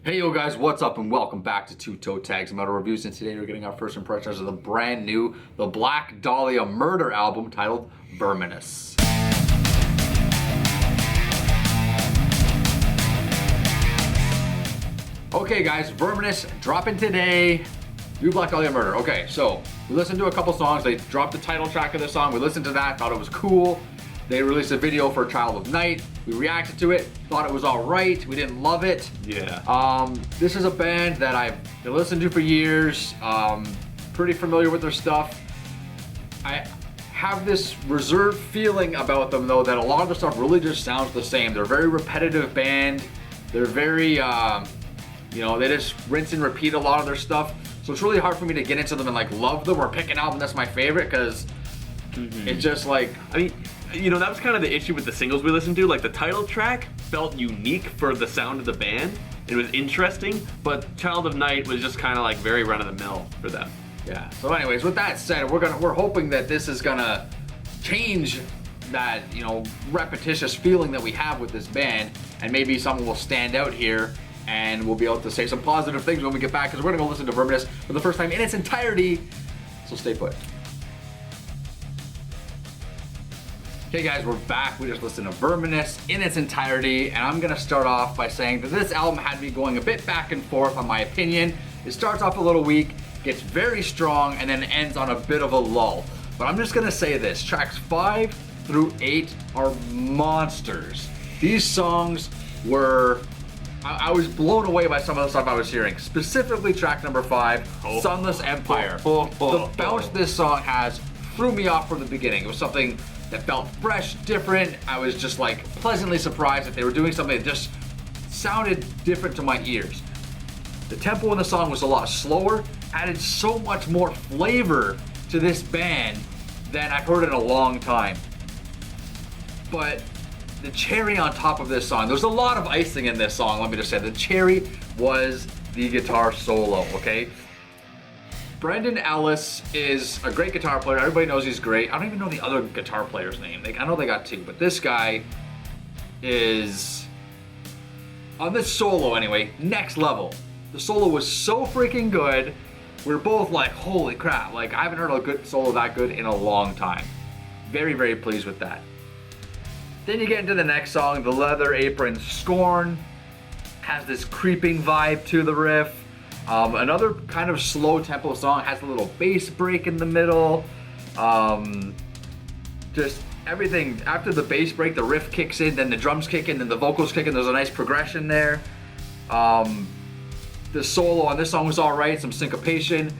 Hey yo guys, what's up and welcome back to Toe Tags Metal Reviews, and today we're getting our first impressions of the brand new The Black Dahlia Murder album titled Verminous. Okay guys, Verminous dropping today. New Black Dahlia Murder. Okay, so we listened to a couple songs. They dropped the title track of the song. We listened to that, thought it was cool. They released a video for Child of Night. We reacted to it, thought it was all right. We didn't love it. Yeah. This is a band that I've been listening to for years. Pretty familiar with their stuff. I have this reserved feeling about them though that a lot of the stuff really just sounds the same. They're a very repetitive band. They're very, they just rinse and repeat a lot of their stuff. So it's really hard for me to get into them and like love them or pick an album that's my favorite because it's just like, I mean, that was kind of the issue with the singles we listened to. Like the title track felt unique for the sound of the band. It was interesting, but Child of Night was just kind of like very run-of-the-mill for them. Yeah. So anyways, with that said, we're hoping that this is gonna change that, repetitious feeling that we have with this band, and maybe something will stand out here and we'll be able to say some positive things when we get back, because we're gonna go listen to Verminous for the first time in its entirety. So stay put. Okay guys, we're back. We just listened to Verminous in its entirety, and I'm gonna start off by saying that this album had me going a bit back and forth on my opinion. It starts off a little weak, gets very strong, and then ends on a bit of a lull. But I'm just gonna say this, tracks 5 through 8 are monsters. These songs were, I was blown away by some of the stuff I was hearing. Specifically track number 5, Sunless Empire. The bounce this song has threw me off from the beginning. It was something that felt fresh, different. I was just like pleasantly surprised that they were doing something that just sounded different to my ears. The tempo in the song was a lot slower, added so much more flavor to this band than I've heard in a long time. But the cherry on top of this song, there's a lot of icing in this song, let me just say. The cherry was the guitar solo, okay? Brendan Ellis is a great guitar player. Everybody knows he's great. I don't even know the other guitar player's name. I know they got 2, but this guy is, on this solo anyway, next level. The solo was so freaking good. We were both like, holy crap. Like, I haven't heard a good solo that good in a long time. Very, very pleased with that. Then you get into the next song, The Leather Apron Scorn. Has this creeping vibe to the riff. Another kind of slow tempo song, has a little bass break in the middle. Just everything, after the bass break, the riff kicks in, then the drums kick in, then the vocals kick in, there's a nice progression there. The solo on this song was alright, some syncopation.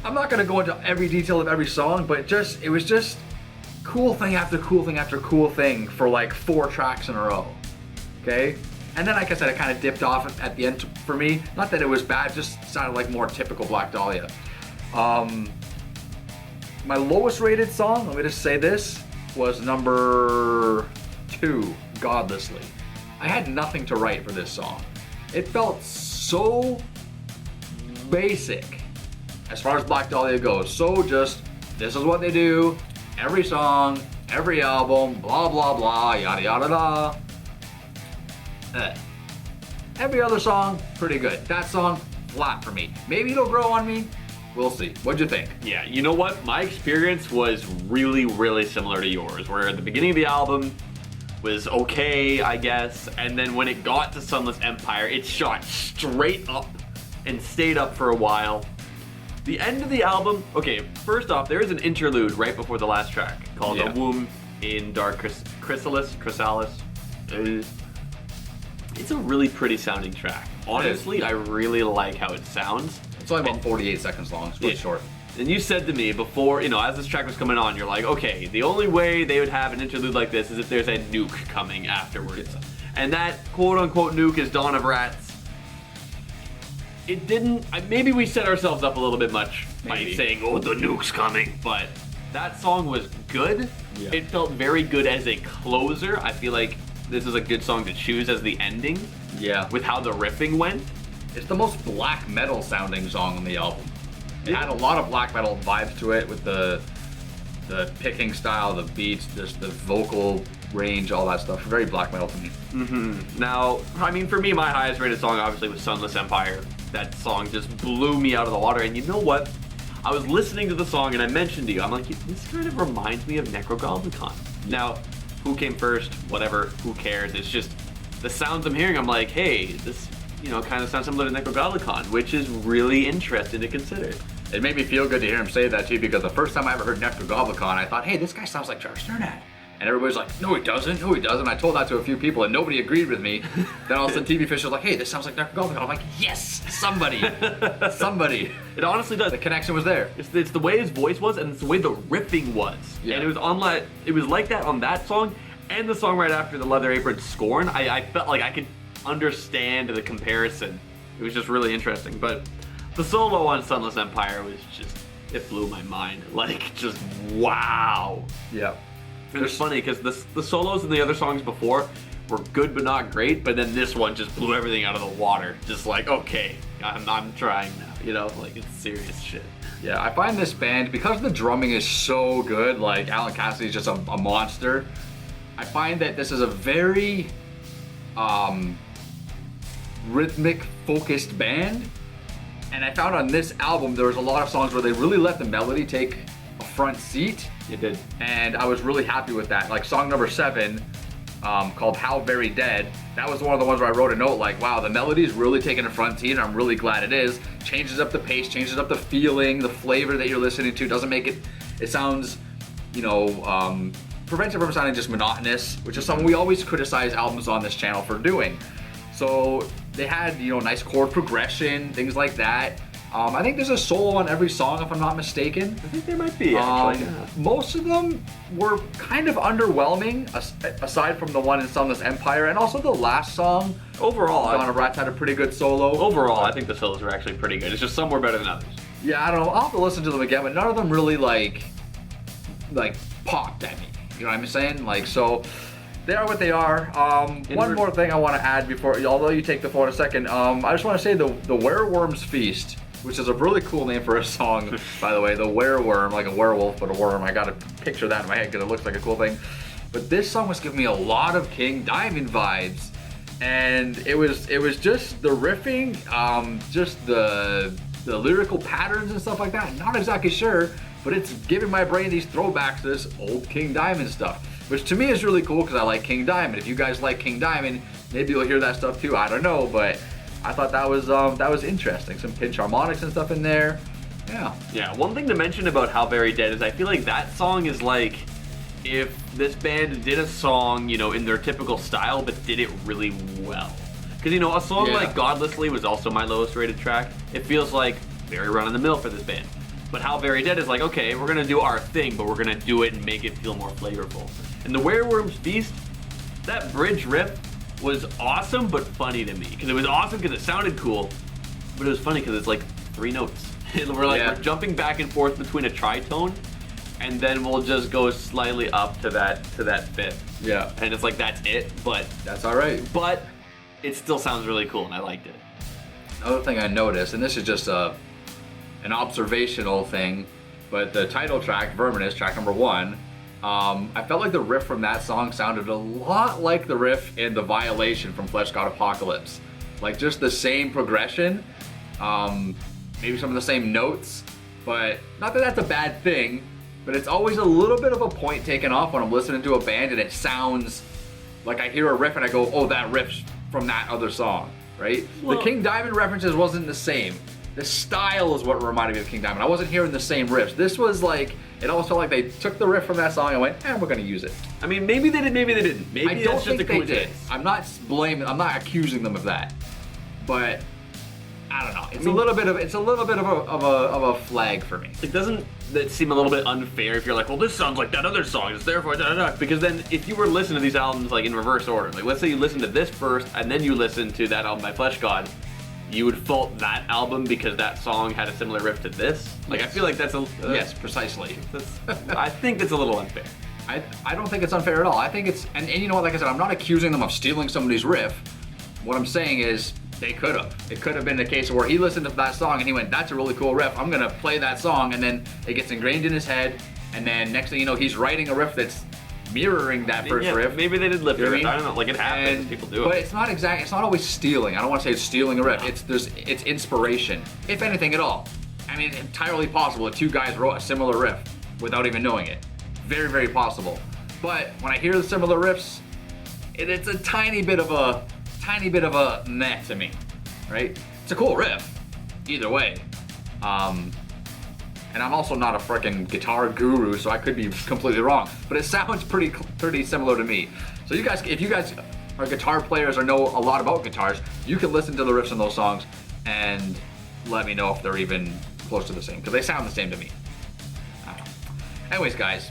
I'm not gonna go into every detail of every song, but it was just cool thing after cool thing after cool thing for like 4 tracks in a row, okay? And then, like I said, it kind of dipped off at the end for me. Not that it was bad, just sounded like more typical Black Dahlia. My lowest rated song, let me just say this, was number 2, Godlessly. I had nothing to write for this song. It felt so basic as far as Black Dahlia goes. So just, this is what they do, every song, every album, blah, blah, blah, yada, yada, yada. Every other song, pretty good. That song, flat for me. Maybe it'll grow on me. We'll see. What'd you think? Yeah, you know what? My experience was really, really similar to yours, where at the beginning of the album was okay, I guess, and then when it got to Sunless Empire, it shot straight up and stayed up for a while. The end of the album, okay, first off, there is an interlude right before the last track called A Womb in Dark Chrysalis. It's a really pretty sounding track. Honestly, I really like how it sounds. It's only about 48 seconds long, it's really short. And you said to me before, as this track was coming on, you're like, okay, the only way they would have an interlude like this is if there's a nuke coming afterwards. And that quote-unquote nuke is Dawn of Rats. It didn't, maybe we set ourselves up a little bit much by saying, oh, the nuke's coming, but that song was good. Yeah. It felt very good as a closer. I feel like this is a good song to choose as the ending. Yeah. With how the riffing went. It's the most black metal sounding song on the album. It had a lot of black metal vibes to it with the picking style, the beats, just the vocal range, all that stuff. Very black metal to me. Now, I mean, for me, my highest rated song obviously was Sunless Empire. That song just blew me out of the water, and you know what? I was listening to the song and I mentioned to you, I'm like, this kind of reminds me of Nekrogoblikon. Now, who came first? Whatever, who cares? It's just the sounds I'm hearing, I'm like, hey, this, kind of sounds similar to Nekrogoblikon, which is really interesting to consider. It made me feel good to hear him say that too, because the first time I ever heard Nekrogoblikon, I thought, hey, this guy sounds like Charles Sternad. And everybody's like, no, he doesn't. No, he doesn't. I told that to a few people, and nobody agreed with me. Then all of a sudden, TV officials like, hey, this sounds like Nekrogoblikon. I'm like, yes, somebody. It honestly does. The connection was there. It's the way his voice was, and it's the way the riffing was. Yeah. And it was like that on that song, and the song right after the Leather Apron, Scorn. I felt like I could understand the comparison. It was just really interesting. But the solo on Sunless Empire was just, it blew my mind. Like, just wow. Yeah. It was funny because the solos in the other songs before were good but not great, but then this one just blew everything out of the water. Just like, okay, I'm trying now, like it's serious shit. Yeah, I find this band, because the drumming is so good, like Alan Cassidy's just a monster, I find that this is a very rhythmic focused band. And I found on this album there was a lot of songs where they really let the melody take a front seat. It did. And I was really happy with that. Like song number 7, called How Very Dead, that was one of the ones where I wrote a note like, wow, the melody's really taking a front seat, and I'm really glad it is. Changes up the pace, changes up the feeling, the flavor that you're listening to, doesn't make it sounds, prevents it from sounding just monotonous, which is something we always criticize albums on this channel for doing. So they had, nice chord progression, things like that. I think there's a solo on every song, if I'm not mistaken. I think there might be, actually. Yeah. Most of them were kind of underwhelming, aside from the one in Sunless Empire, and also the last song. Overall, Dawn of Rats had a pretty good solo. Overall, I think the solos are actually pretty good. It's just some were better than others. Yeah, I don't know. I'll have to listen to them again, but none of them really like popped at me. You know what I'm saying? So they are what they are. One more thing I want to add before, although you take the phone a second, I just want to say the Wereworm's Feast, which is a really cool name for a song, by the way. The wereworm, like a werewolf, but a worm. I got to picture that in my head because it looks like a cool thing. But this song was giving me a lot of King Diamond vibes. And it was just the riffing, just the lyrical patterns and stuff like that. I'm not exactly sure, but it's giving my brain these throwbacks to this old King Diamond stuff, which to me is really cool because I like King Diamond. If you guys like King Diamond, maybe you'll hear that stuff too. I don't know, but I thought that was interesting. Some pinch harmonics and stuff in there. Yeah. Yeah, one thing to mention about How Very Dead is I feel like that song is like if this band did a song, in their typical style, but did it really well. Because, a song like Godlessly was also my lowest rated track. It feels like very run-of-the-mill for this band. But How Very Dead is like, okay, we're gonna do our thing, but we're gonna do it and make it feel more flavorful. And the Wereworm's Feast, that bridge riff was awesome but funny to me. Because it was awesome because it sounded cool, but it was funny because it's like 3 notes. We're jumping back and forth between a tritone, and then we'll just go slightly up to that 5th. Yeah. And it's like that's it, but that's all right. But it still sounds really cool, and I liked it. Another thing I noticed, and this is just an observational thing, but the title track, Verminous, track number 1, I felt like the riff from that song sounded a lot like the riff in The Violation from Flesh God Apocalypse. Like just the same progression, maybe some of the same notes, but not that that's a bad thing, but it's always a little bit of a point taken off when I'm listening to a band and it sounds like I hear a riff and I go, oh, that riff's from that other song, right? Well, the King Diamond references wasn't the same. The style is what reminded me of King Diamond. I wasn't hearing the same riffs. This was like, it almost felt like they took the riff from that song and went, we're gonna use it. I mean, maybe they did, maybe they didn't. Maybe I that's don't just think a they did. coincidence. I'm not accusing them of that. But I don't know. It's a little bit of a flag for me. It doesn't that seem a little bit unfair if you're like, well, this sounds like that other song, it's therefore da-da-da. Because then if you were listening to these albums like in reverse order, like let's say you listen to this first and then you listen to that album by Flesh God, you would fault that album because that song had a similar riff to this. Like Yes. I feel like that's a Yes, precisely. I think that's a little unfair. I don't think it's unfair at all. I think it's, and you know what, like I said, I'm not accusing them of stealing somebody's riff. What I'm saying is, they could have. It could have been the case where he listened to that song and he went, that's a really cool riff, I'm gonna play that song, and then it gets ingrained in his head, and then next thing you know, he's writing a riff that's mirroring that first riff. Maybe they did lift You know it. what I mean? I don't know. Like it happens. People do But it. it's not exact. It's not always stealing. I don't want to say it's stealing a riff. It's inspiration, if anything at all. I mean, entirely possible that two guys wrote a similar riff without even knowing it. Very, very possible. But when I hear the similar riffs, it's a tiny bit of a meh to me, right? It's a cool riff, either way. And I'm also not a freaking guitar guru, so I could be completely wrong. But it sounds pretty similar to me. So you guys, if you guys are guitar players or know a lot about guitars, you can listen to the riffs in those songs and let me know if they're even close to the same, because they sound the same to me. Anyways, guys,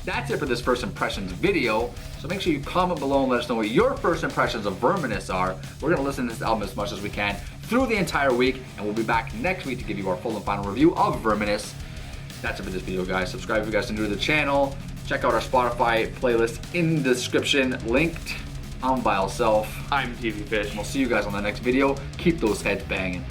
that's it for this first impressions video. So make sure you comment below and let us know what your first impressions of Verminous are. We're gonna listen to this album as much as we can through the entire week, and we'll be back next week to give you our full and final review of Verminous. That's it for this video, guys. Subscribe if you guys are new to the channel. Check out our Spotify playlist in the description, linked. I'm Vile Self. I'm TV Fish. We'll see you guys on the next video. Keep those heads banging.